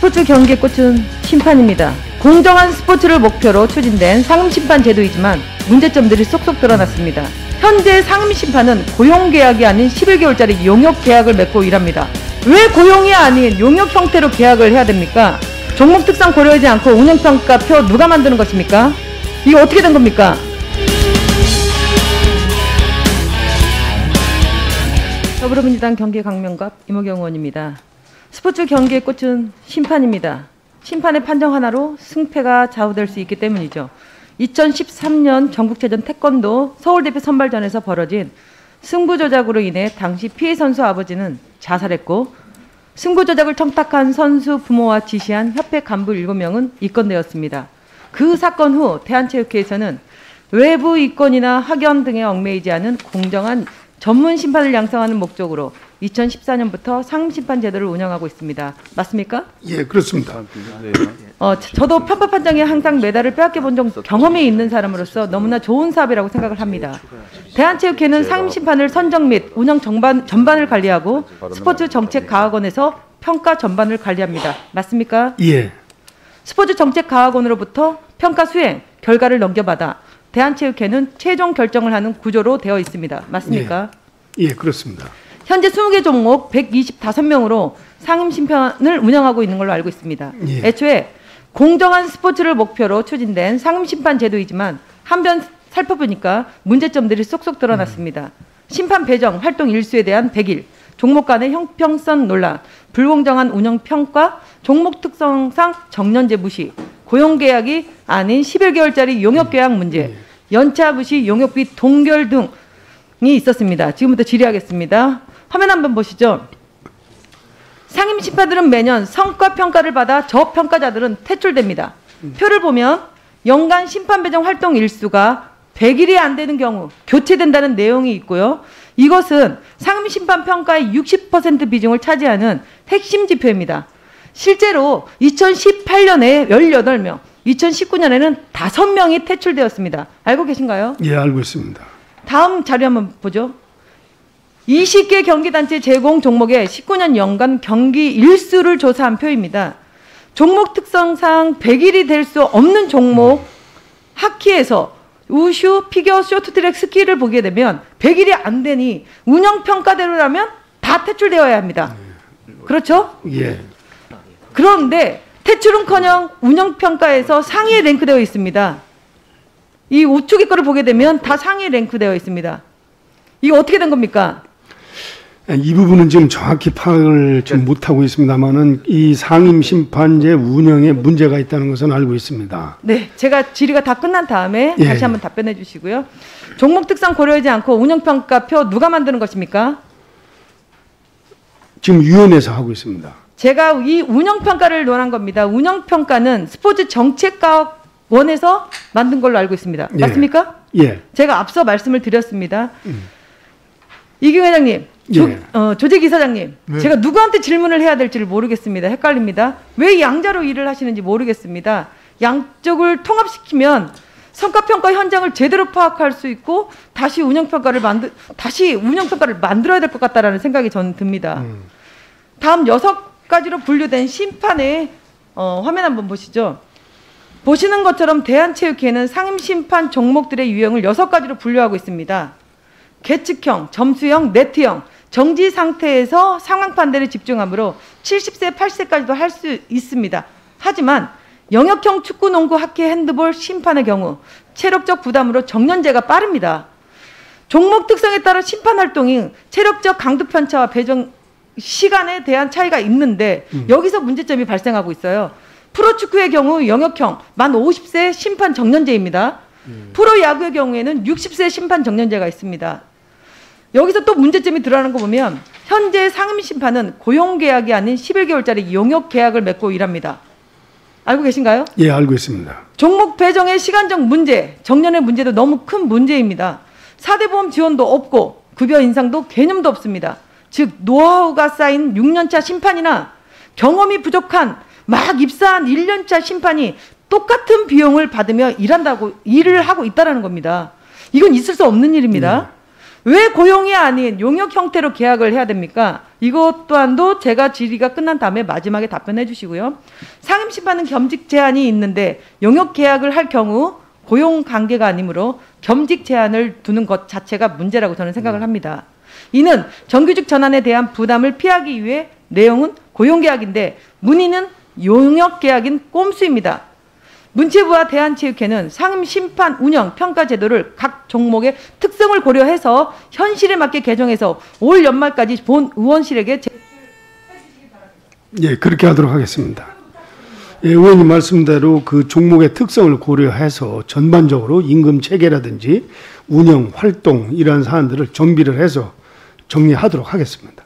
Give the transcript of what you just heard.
스포츠 경기의 꽃은 심판입니다. 공정한 스포츠를 목표로 추진된 상임심판 제도이지만 문제점들이 쏙쏙 드러났습니다. 현재 상임심판은 고용계약이 아닌 11개월짜리 용역계약을 맺고 일합니다. 왜 고용이 아닌 용역 형태로 계약을 해야 됩니까? 종목 특성 고려하지 않고 운영평가표 누가 만드는 것입니까? 이거 어떻게 된 겁니까? 더불어민주당 경기강명갑 이모경 의원입니다. 스포츠 경기의 꽃은 심판입니다. 심판의 판정 하나로 승패가 좌우될 수 있기 때문이죠. 2013년 전국체전 태권도 서울대표 선발전에서 벌어진 승부 조작으로 인해 당시 피해 선수 아버지는 자살했고, 승부 조작을 청탁한 선수 부모와 지시한 협회 간부 7명은 입건되었습니다. 그 사건 후 대한체육회에서는 외부 이권이나 학연 등에 얽매이지 않은 공정한 전문 심판을 양성하는 목적으로 2014년부터 상임심판 제도를 운영하고 있습니다. 맞습니까? 예, 그렇습니다. 저도 편파 판정에 항상 메달을 빼앗겨 본 경험이 있는 사람으로서 너무나 좋은 사업이라고 생각을 합니다. 대한체육회는 상임심판을 선정 및 운영 전반을 관리하고 스포츠 정책과학원에서 평가 전반을 관리합니다. 맞습니까? 예. 스포츠 정책과학원으로부터 평가 수행 결과를 넘겨받아 대한체육회는 최종 결정을 하는 구조로 되어 있습니다. 맞습니까? 예, 그렇습니다. 현재 20개 종목 125명으로 상임심판을 운영하고 있는 걸로 알고 있습니다. 예. 애초에 공정한 스포츠를 목표로 추진된 상임심판 제도이지만 한편 살펴보니까 문제점들이 쏙쏙 드러났습니다. 심판 배정, 활동 일수에 대한 100일, 종목 간의 형평성 논란, 불공정한 운영평가, 종목 특성상 정년제 무시, 고용계약이 아닌 11개월짜리 용역계약 문제, 연차 무시, 용역비 동결 등이 있었습니다. 지금부터 질의하겠습니다. 화면 한번 보시죠. 상임심판들은 매년 성과평가를 받아 저평가자들은 퇴출됩니다. 표를 보면 연간 심판배정 활동 일수가 100일이 안 되는 경우 교체된다는 내용이 있고요. 이것은 상임심판 평가의 60% 비중을 차지하는 핵심 지표입니다. 실제로 2018년에 18명, 2019년에는 5명이 퇴출되었습니다. 알고 계신가요? 예, 알고 있습니다. 다음 자료 한번 보죠. 20개 경기단체 제공 종목의 19년 연간 경기 일수를 조사한 표입니다. 종목 특성상 100일이 될 수 없는 종목 하키에서 우슈, 피겨, 쇼트트랙, 스키를 보게 되면 100일이 안 되니 운영평가대로라면 다 퇴출되어야 합니다. 그렇죠? 예. 그런데 퇴출은커녕 운영평가에서 상위에 랭크되어 있습니다. 이 우측의 거를 보게 되면 다 상위에 랭크되어 있습니다. 이거 어떻게 된 겁니까? 이 부분은 지금 정확히 파악을 좀 못하고 있습니다만은 이 상임심판제 운영에 문제가 있다는 것은 알고 있습니다. 네, 제가 질의가 다 끝난 다음에 예. 다시 한번 답변해 주시고요. 종목 특성 고려하지 않고 운영평가표 누가 만드는 것입니까? 지금 위원회에서 하고 있습니다. 제가 이 운영평가를 논한 겁니다. 운영평가는 스포츠 정책과학원에서 만든 걸로 알고 있습니다. 예. 맞습니까? 예. 제가 앞서 말씀을 드렸습니다. 이경 회장님, 예. 조재기 사장님, 네. 제가 누구한테 질문을 해야 될지를 모르겠습니다. 헷갈립니다. 왜 양자로 일을 하시는지 모르겠습니다. 양쪽을 통합시키면 성과평가 현장을 제대로 파악할 수 있고 다시 운영평가를 만들어야 될 것 같다라는 생각이 저는 듭니다. 다음 6가지로 분류된 심판의 화면 한번 보시죠. 보시는 것처럼 대한체육회는 상임심판 종목들의 유형을 6가지로 분류하고 있습니다. 계측형, 점수형, 네트형, 정지 상태에서 상황 판단에 집중하므로 70세, 80세까지도 할 수 있습니다. 하지만 영역형 축구, 농구, 하키, 핸드볼 심판의 경우 체력적 부담으로 정년제가 빠릅니다. 종목 특성에 따라 심판 활동이 체력적 강도 편차와 배정 시간에 대한 차이가 있는데 여기서 문제점이 발생하고 있어요. 프로축구의 경우 영역형 만 50세 심판 정년제입니다. 프로야구의 경우에는 60세 심판 정년제가 있습니다. 여기서 또 문제점이 드러나는 거 보면 현재 상임심판은 고용계약이 아닌 11개월짜리 용역계약을 맺고 일합니다. 알고 계신가요? 예, 알고 있습니다. 종목 배정의 시간적 문제, 정년의 문제도 너무 큰 문제입니다. 4대 보험 지원도 없고 급여 인상도 개념도 없습니다. 즉 노하우가 쌓인 6년차 심판이나 경험이 부족한 막 입사한 1년차 심판이 똑같은 비용을 받으며 일을 하고 있다는 겁니다. 이건 있을 수 없는 일입니다. 왜 고용이 아닌 용역 형태로 계약을 해야 됩니까? 이것 또한도 제가 질의가 끝난 다음에 마지막에 답변해 주시고요. 상임심판은 겸직 제한이 있는데 용역 계약을 할 경우 고용 관계가 아니므로 겸직 제한을 두는 것 자체가 문제라고 저는 생각을 합니다. 이는 정규직 전환에 대한 부담을 피하기 위해 내용은 고용계약인데 문의는 용역계약인 꼼수입니다. 문체부와 대한체육회는 상임심판 운영 평가 제도를 각 종목의 특성을 고려해서 현실에 맞게 개정해서 올 연말까지 본 의원실에게 예, 그렇게 하도록 하겠습니다. 예, 의원님 말씀대로 그 종목의 특성을 고려해서 전반적으로 임금 체계라든지 운영, 활동 이러한 사안들을 정비를 해서 정리하도록 하겠습니다.